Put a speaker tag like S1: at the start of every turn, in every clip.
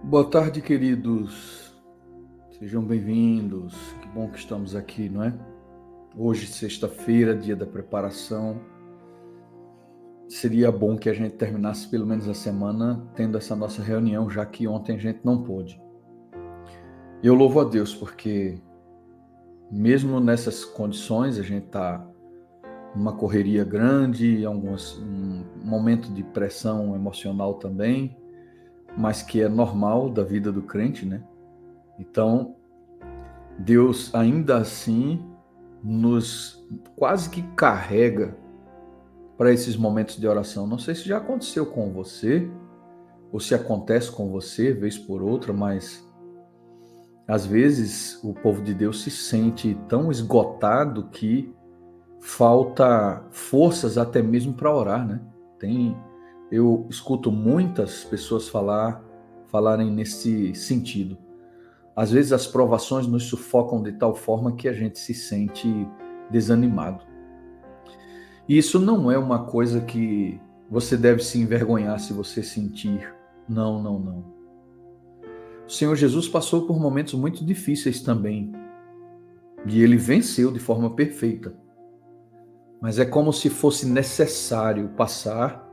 S1: Boa tarde, queridos. Sejam bem-vindos. Que bom que estamos aqui, não é? Hoje, sexta-feira, dia da preparação. Seria bom que a gente terminasse pelo menos a semana tendo essa nossa reunião, já que ontem a gente não pôde. Eu louvo a Deus porque, mesmo nessas condições, a gente está numa correria grande, um momento de pressão emocional também, mas que é normal da vida do crente, né? Então, Deus ainda assim nos quase que carrega para esses momentos de oração. Não sei se já aconteceu com você, ou se acontece com você, vez por outra, mas às vezes o povo de Deus se sente tão esgotado que falta forças até mesmo para orar, né? Eu escuto muitas pessoas falarem nesse sentido. Às vezes as provações nos sufocam de tal forma que a gente se sente desanimado. E isso não é uma coisa que você deve se envergonhar se você sentir. Não, não, não. O Senhor Jesus passou por momentos muito difíceis também. E ele venceu de forma perfeita. Mas é como se fosse necessário passar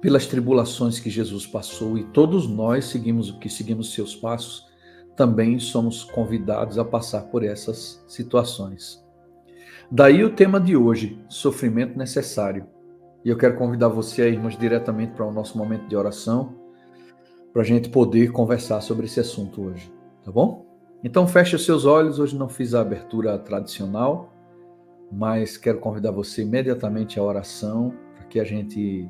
S1: pelas tribulações que Jesus passou, e todos nós seguimos seus passos, também somos convidados a passar por essas situações. Daí o tema de hoje, sofrimento necessário. E eu quero convidar você a irmos diretamente para o nosso momento de oração, para a gente poder conversar sobre esse assunto hoje, tá bom? Então feche os seus olhos, hoje não fiz a abertura tradicional, mas quero convidar você imediatamente à oração, para que a gente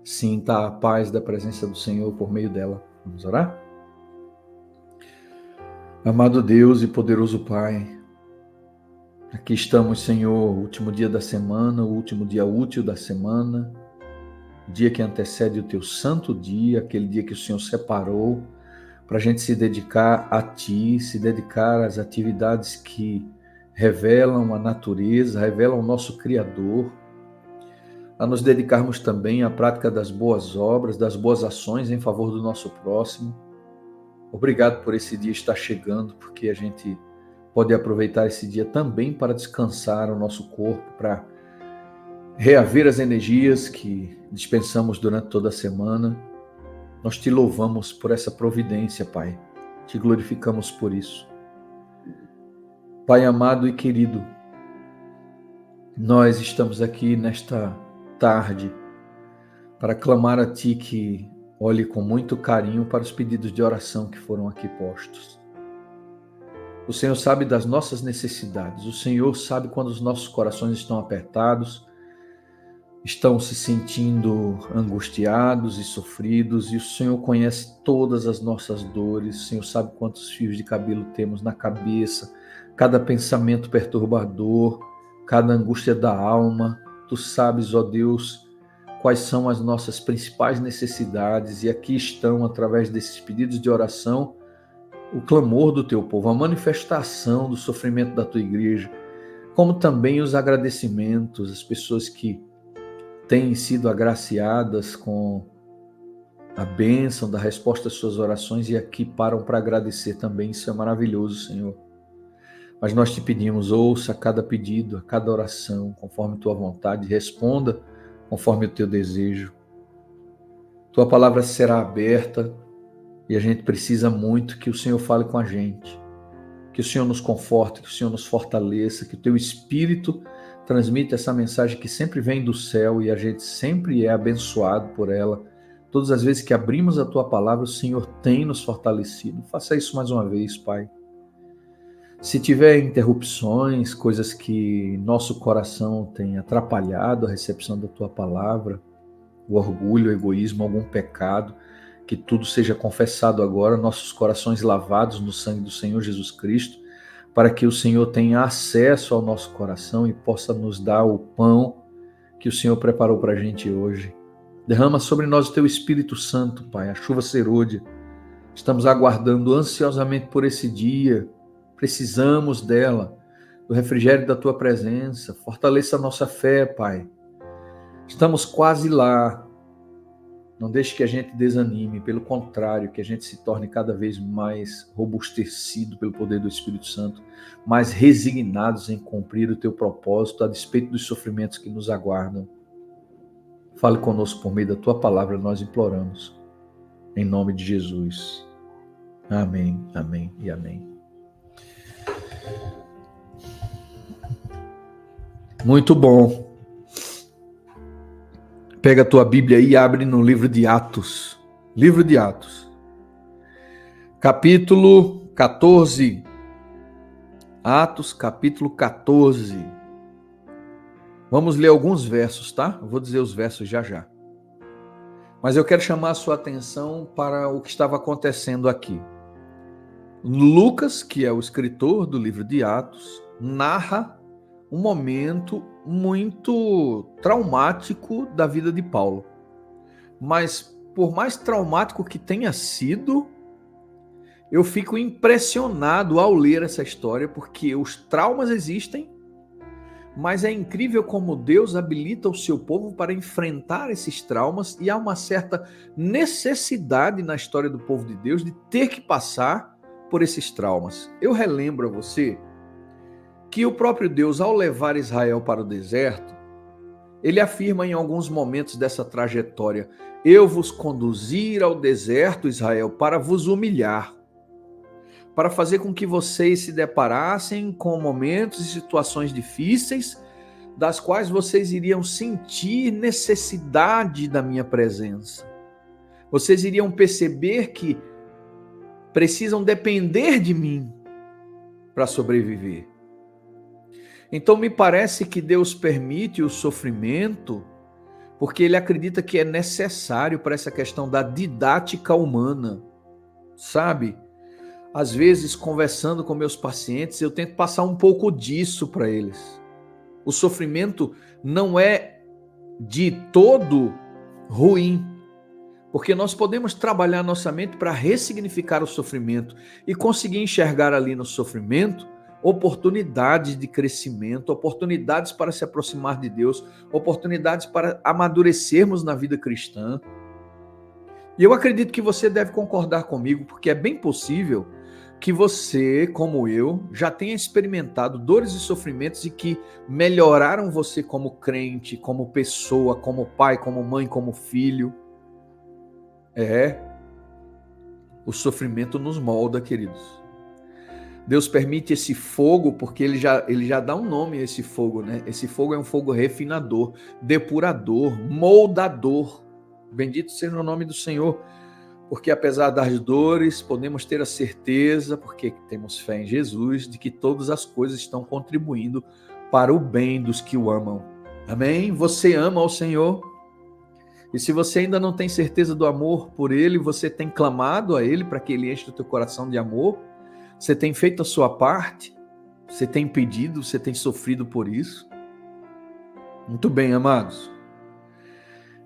S1: sinta a paz da presença do Senhor por meio dela. Vamos orar? Amado Deus e poderoso Pai, aqui estamos, Senhor, último dia da semana, o último dia útil da semana, o dia que antecede o teu santo dia, aquele dia que o Senhor separou para a gente se dedicar a Ti, se dedicar às atividades que revelam a natureza, revelam o nosso Criador, a nos dedicarmos também à prática das boas obras, das boas ações em favor do nosso próximo. Obrigado por esse dia estar chegando, porque a gente pode aproveitar esse dia também para descansar o nosso corpo, para reaver as energias que dispensamos durante toda a semana. Nós te louvamos por essa providência, Pai. Te glorificamos por isso. Pai amado e querido, nós estamos aqui nesta tarde para clamar a Ti que olhe com muito carinho para os pedidos de oração que foram aqui postos. O Senhor sabe das nossas necessidades, o Senhor sabe quando os nossos corações estão apertados, estão se sentindo angustiados e sofridos, e o Senhor conhece todas as nossas dores, o Senhor sabe quantos fios de cabelo temos na cabeça, cada pensamento perturbador, cada angústia da alma. Tu sabes, ó Deus, quais são as nossas principais necessidades, e aqui estão, através desses pedidos de oração, o clamor do teu povo, a manifestação do sofrimento da tua igreja, como também os agradecimentos, as pessoas que têm sido agraciadas com a bênção da resposta às suas orações e aqui param para agradecer também. Isso é maravilhoso, Senhor. Mas nós te pedimos, ouça a cada pedido, a cada oração, conforme tua vontade, responda conforme o teu desejo. Tua palavra será aberta e a gente precisa muito que o Senhor fale com a gente, que o Senhor nos conforte, que o Senhor nos fortaleça, que o teu Espírito transmita essa mensagem que sempre vem do céu e a gente sempre é abençoado por ela. Todas as vezes que abrimos a tua palavra, o Senhor tem nos fortalecido. Faça isso mais uma vez, Pai. Se tiver interrupções, coisas que nosso coração tem atrapalhado a recepção da tua palavra, o orgulho, o egoísmo, algum pecado, que tudo seja confessado agora, nossos corações lavados no sangue do Senhor Jesus Cristo, para que o Senhor tenha acesso ao nosso coração e possa nos dar o pão que o Senhor preparou para a gente hoje. Derrama sobre nós o teu Espírito Santo, Pai, a chuva serôdia. Estamos aguardando ansiosamente por esse dia, precisamos dela, do refrigério da tua presença. Fortaleça a nossa fé, Pai. Estamos quase lá. Não deixe que a gente desanime, pelo contrário, que a gente se torne cada vez mais robustecido pelo poder do Espírito Santo, mais resignados em cumprir o teu propósito, a despeito dos sofrimentos que nos aguardam. Fale conosco por meio da tua palavra, nós imploramos. Em nome de Jesus. Amém, amém e amém. Muito bom. Pega a tua Bíblia e abre no livro de Atos. Livro de Atos. Capítulo 14. Atos, capítulo 14. Vamos ler alguns versos, tá? Eu vou dizer os versos já já. Mas eu quero chamar a sua atenção para o que estava acontecendo aqui. Lucas, que é o escritor do livro de Atos, narra um momento muito traumático da vida de Paulo. Mas, por mais traumático que tenha sido, eu fico impressionado ao ler essa história, porque os traumas existem, mas é incrível como Deus habilita o seu povo para enfrentar esses traumas, e há uma certa necessidade na história do povo de Deus de ter que passar por esses traumas. Eu relembro a você que o próprio Deus, ao levar Israel para o deserto, ele afirma em alguns momentos dessa trajetória: eu vos conduzir ao deserto, Israel, para vos humilhar, para fazer com que vocês se deparassem com momentos e situações difíceis, das quais vocês iriam sentir necessidade da minha presença. Vocês iriam perceber que precisam depender de mim para sobreviver. Então me parece que Deus permite o sofrimento porque ele acredita que é necessário para essa questão da didática humana, sabe? Às vezes, conversando com meus pacientes, eu tento passar um pouco disso para eles. O sofrimento não é de todo ruim, porque nós podemos trabalhar nossa mente para ressignificar o sofrimento e conseguir enxergar ali no sofrimento oportunidades de crescimento, oportunidades para se aproximar de Deus, oportunidades para amadurecermos na vida cristã. E eu acredito que você deve concordar comigo, porque é bem possível que você, como eu, já tenha experimentado dores e sofrimentos e que melhoraram você como crente, como pessoa, como pai, como mãe, como filho. O sofrimento nos molda, queridos. Deus permite esse fogo porque ele já dá um nome a esse fogo, né? Esse fogo é um fogo refinador, depurador, moldador. Bendito seja o nome do Senhor, porque apesar das dores, podemos ter a certeza, porque temos fé em Jesus, de que todas as coisas estão contribuindo para o bem dos que o amam. Amém? Você ama ao Senhor? E se você ainda não tem certeza do amor por Ele, você tem clamado a Ele para que Ele enche o teu coração de amor? Você tem feito a sua parte? Você tem pedido? Você tem sofrido por isso? Muito bem, amados.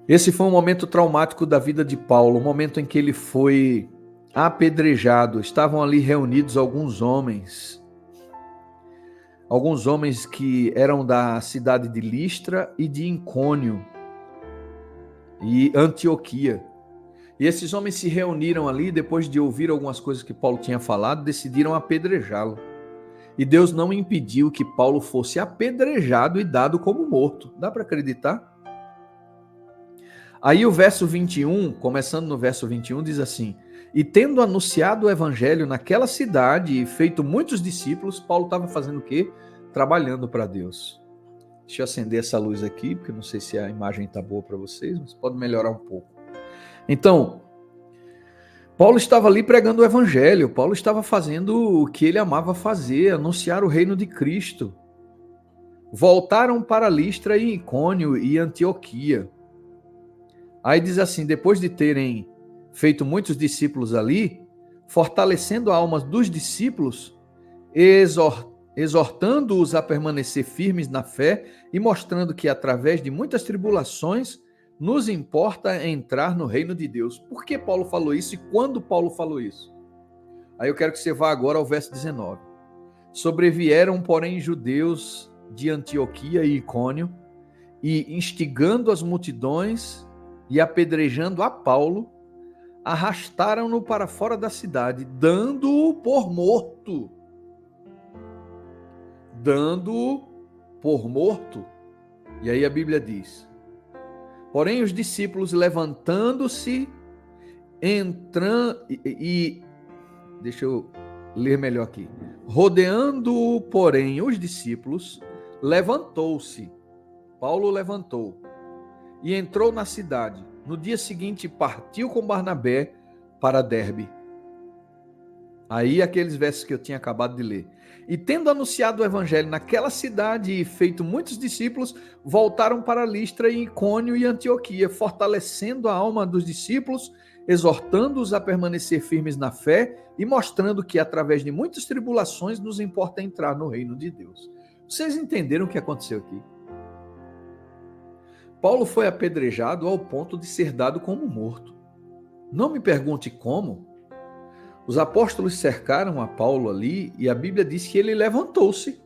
S1: Esse foi um momento traumático da vida de Paulo, um momento em que ele foi apedrejado. Estavam ali reunidos alguns homens que eram da cidade de Listra e de Icônio e Antioquia. E esses homens se reuniram ali, depois de ouvir algumas coisas que Paulo tinha falado, decidiram apedrejá-lo. E Deus não impediu que Paulo fosse apedrejado e dado como morto. Dá para acreditar? Aí o verso 21, começando no verso 21, diz assim: e tendo anunciado o evangelho naquela cidade e feito muitos discípulos, Paulo estava fazendo o quê? Trabalhando para Deus. Deixa eu acender essa luz aqui, porque eu não sei se a imagem está boa para vocês, mas pode melhorar um pouco. Então, Paulo estava ali pregando o evangelho, Paulo estava fazendo o que ele amava fazer, anunciar o reino de Cristo. Voltaram para Listra e Icônio e Antioquia. Aí diz assim: depois de terem feito muitos discípulos ali, fortalecendo a alma dos discípulos, exortando-os a permanecer firmes na fé e mostrando que através de muitas tribulações nos importa entrar no reino de Deus. Por que Paulo falou isso e quando Paulo falou isso? Aí eu quero que você vá agora ao verso 19. Sobrevieram, porém, judeus de Antioquia e Icônio, e instigando as multidões e apedrejando a Paulo, arrastaram-no para fora da cidade, dando-o por morto. Dando-o por morto. E aí a Bíblia diz: porém os discípulos levantando-se, deixa eu ler melhor aqui. Rodeando-o, porém, os discípulos, levantou-se. Paulo levantou e entrou na cidade. No dia seguinte, partiu com Barnabé para Derbe. Aí aqueles versos que eu tinha acabado de ler. E tendo anunciado o evangelho naquela cidade e feito muitos discípulos, voltaram para Listra e Icônio e Antioquia, fortalecendo a alma dos discípulos, exortando-os a permanecer firmes na fé e mostrando que através de muitas tribulações nos importa entrar no reino de Deus. Vocês entenderam o que aconteceu aqui? Paulo foi apedrejado ao ponto de ser dado como morto. Não me pergunte como. Os apóstolos cercaram a Paulo ali e a Bíblia diz que ele levantou-se.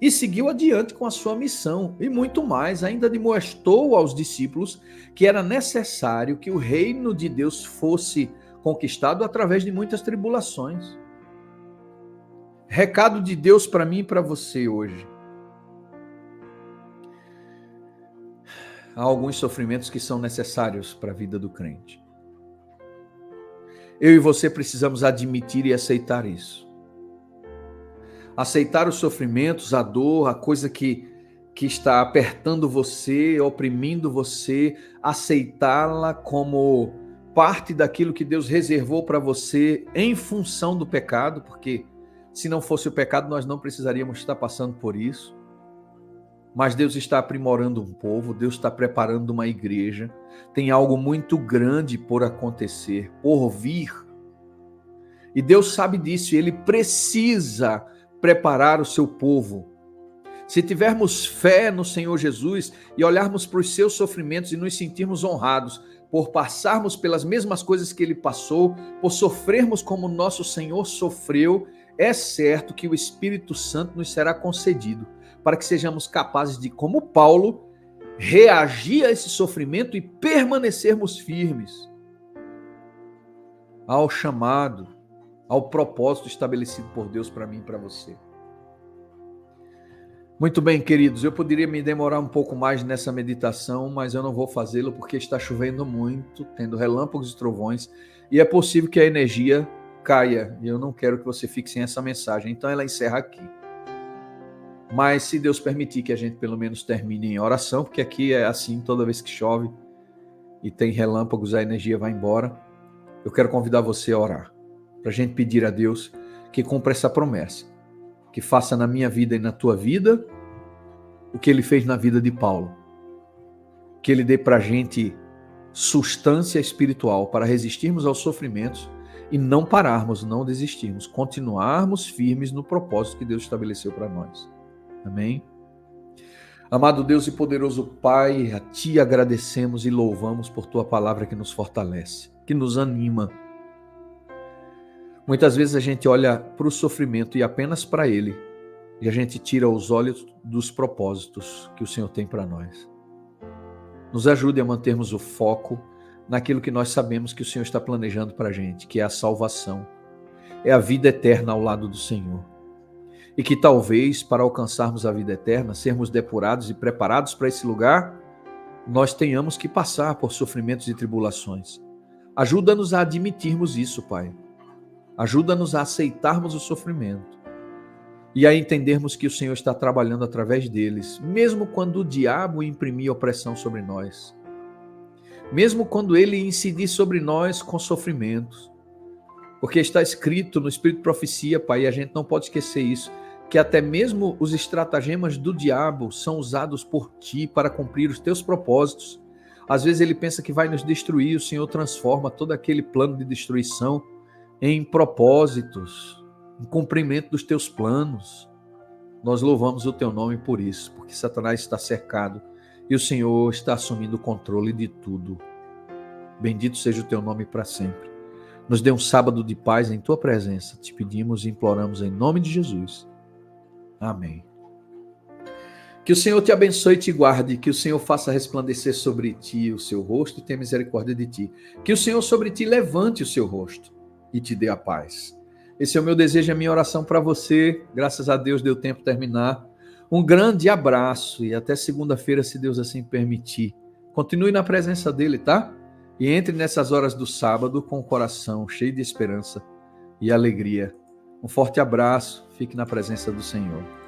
S1: E seguiu adiante com a sua missão. E muito mais, ainda demonstrou aos discípulos que era necessário que o reino de Deus fosse conquistado através de muitas tribulações. Recado de Deus para mim e para você hoje. Há alguns sofrimentos que são necessários para a vida do crente. Eu e você precisamos admitir e aceitar isso. Aceitar os sofrimentos, a dor, a coisa que está apertando você, oprimindo você, aceitá-la como parte daquilo que Deus reservou para você em função do pecado, porque se não fosse o pecado, nós não precisaríamos estar passando por isso. Mas Deus está aprimorando um povo, Deus está preparando uma igreja, tem algo muito grande por acontecer, por vir. E Deus sabe disso, e Ele precisa preparar o seu povo. Se tivermos fé no Senhor Jesus e olharmos para os seus sofrimentos e nos sentirmos honrados por passarmos pelas mesmas coisas que Ele passou, por sofrermos como nosso Senhor sofreu, é certo que o Espírito Santo nos será concedido, para que sejamos capazes de, como Paulo, reagir a esse sofrimento e permanecermos firmes ao chamado, ao propósito estabelecido por Deus para mim e para você. Muito bem, queridos, eu poderia me demorar um pouco mais nessa meditação, mas eu não vou fazê-lo porque está chovendo muito, tendo relâmpagos e trovões, e é possível que a energia caia, e eu não quero que você fique sem essa mensagem, então ela encerra aqui. Mas se Deus permitir que a gente pelo menos termine em oração, porque aqui é assim, toda vez que chove e tem relâmpagos, a energia vai embora, eu quero convidar você a orar, para a gente pedir a Deus que cumpra essa promessa, que faça na minha vida e na tua vida o que Ele fez na vida de Paulo, que Ele dê para a gente substância espiritual para resistirmos aos sofrimentos e não pararmos, não desistirmos, continuarmos firmes no propósito que Deus estabeleceu para nós. Amém? Amado Deus e poderoso Pai, a Ti agradecemos e louvamos por Tua palavra que nos fortalece, que nos anima. Muitas vezes a gente olha para o sofrimento e apenas para ele, e a gente tira os olhos dos propósitos que o Senhor tem para nós. Nos ajude a mantermos o foco naquilo que nós sabemos que o Senhor está planejando para a gente, que é a salvação, é a vida eterna ao lado do Senhor. E que talvez, para alcançarmos a vida eterna, sermos depurados e preparados para esse lugar, nós tenhamos que passar por sofrimentos e tribulações. Ajuda-nos a admitirmos isso, Pai. Ajuda-nos a aceitarmos o sofrimento e a entendermos que o Senhor está trabalhando através deles, mesmo quando o diabo imprimir opressão sobre nós, mesmo quando ele incidir sobre nós com sofrimentos. Porque está escrito no Espírito de Profecia, Pai, e a gente não pode esquecer isso, que até mesmo os estratagemas do diabo são usados por Ti para cumprir os Teus propósitos. Às vezes ele pensa que vai nos destruir, o Senhor transforma todo aquele plano de destruição em propósitos, em cumprimento dos Teus planos. Nós louvamos o Teu nome por isso, porque Satanás está cercado e o Senhor está assumindo o controle de tudo. Bendito seja o Teu nome para sempre. Nos dê um sábado de paz em Tua presença. Te pedimos e imploramos em nome de Jesus. Amém. Que o Senhor te abençoe e te guarde, que o Senhor faça resplandecer sobre ti o seu rosto e tenha misericórdia de ti. Que o Senhor sobre ti levante o seu rosto e te dê a paz. Esse é o meu desejo, a minha oração para você. Graças a Deus deu tempo de terminar. Um grande abraço e até segunda-feira, se Deus assim permitir. Continue na presença dele, tá? E entre nessas horas do sábado com o coração cheio de esperança e alegria. Um forte abraço, fique na presença do Senhor.